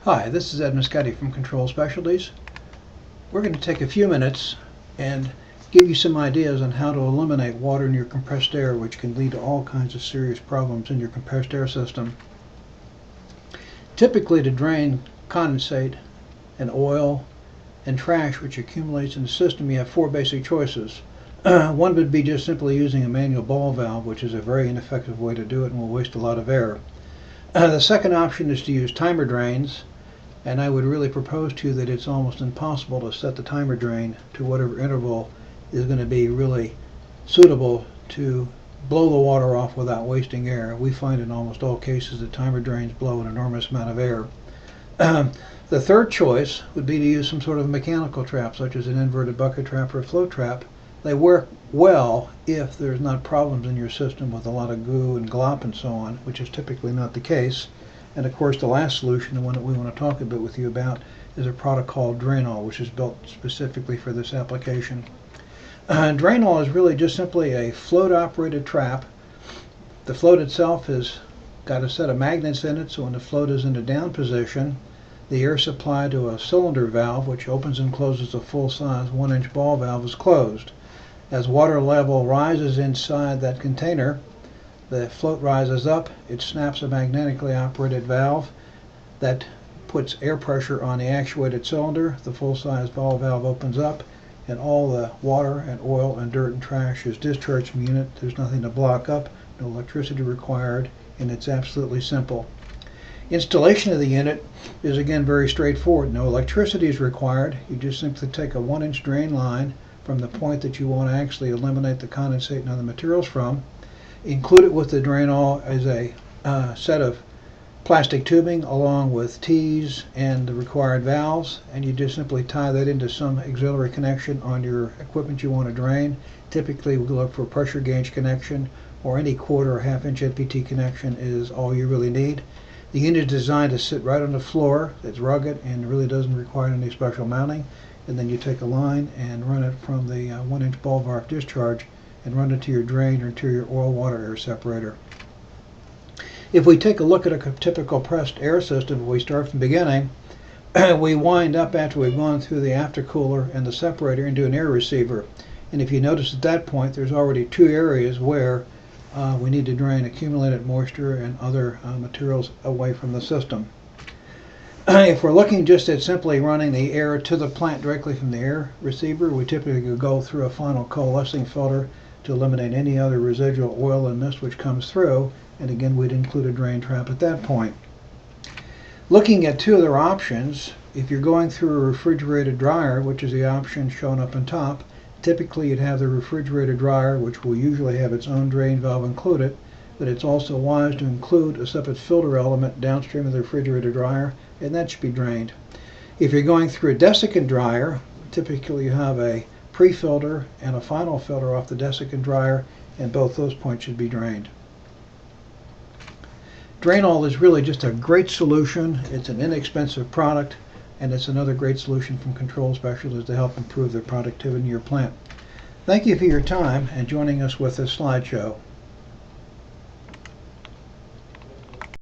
Hi, this is Ed Muscati from Control Specialties. We're going to take a few minutes and give you some ideas on how to eliminate water in your compressed air, which can lead to all kinds of serious problems in your compressed air system. Typically, to drain condensate and oil and trash which accumulates in the system, you have four basic choices. One would be just simply using a manual ball valve, which is a very ineffective way to do it and will waste a lot of air. The second option is to use timer drains, and I would really propose to you that it's almost impossible to set the timer drain to whatever interval is going to be really suitable to blow the water off without wasting air. We find in almost all cases that timer drains blow an enormous amount of air. The third choice would be to use some sort of mechanical trap, such as an inverted bucket trap or a float trap. They work well if there's not problems in your system with a lot of goo and glop and so on, which is typically not the case. And of course, the last solution, the one that we want to talk a bit with you about, is a product called Drainol, which is built specifically for this application. Drainol is really just simply a float-operated trap. The float itself has got a set of magnets in it, so when the float is in the down position, the air supply to a cylinder valve, which opens and closes a full-size 1-inch ball valve, is closed. As water level rises inside that container, the float rises up, it snaps a magnetically operated valve that puts air pressure on the actuated cylinder. The full-size ball valve opens up, and all the water and oil and dirt and trash is discharged from the unit. There's nothing to block up, no electricity required, and it's absolutely simple. Installation of the unit is again very straightforward. No electricity is required. You just simply take a 1-inch drain line from the point that you want to actually eliminate the condensate and other materials from. Include it with the Drainol as a set of plastic tubing along with T's and the required valves, and you just simply tie that into some auxiliary connection on your equipment you want to drain. Typically we look for a pressure gauge connection, or any 1/4 or 1/2 inch NPT connection is all you really need. The unit is designed to sit right on the floor. It's rugged and really doesn't require any special mounting. And then you take a line and run it from the 1-inch ball valve discharge and run it to your drain or to your oil water air separator. If we take a look at a typical compressed air system, we start from the beginning. We wind up after we've gone through the aftercooler and the separator into an air receiver. And if you notice at that point, there's already two areas where we need to drain accumulated moisture and other materials away from the system. If we're looking just at simply running the air to the plant directly from the air receiver, we typically go through a final coalescing filter to eliminate any other residual oil and mist which comes through, and again we'd include a drain trap at that point. Looking at two other options, if you're going through a refrigerated dryer, which is the option shown up on top, typically you'd have the refrigerated dryer, which will usually have its own drain valve included, but it's also wise to include a separate filter element downstream of the refrigerator dryer, and that should be drained. If you're going through a desiccant dryer, typically you have a pre-filter and a final filter off the desiccant dryer, and both those points should be drained. Drainol is really just a great solution. It's an inexpensive product, and it's another great solution from Control Specialties to help improve the productivity in your plant. Thank you for your time and joining us with this slideshow.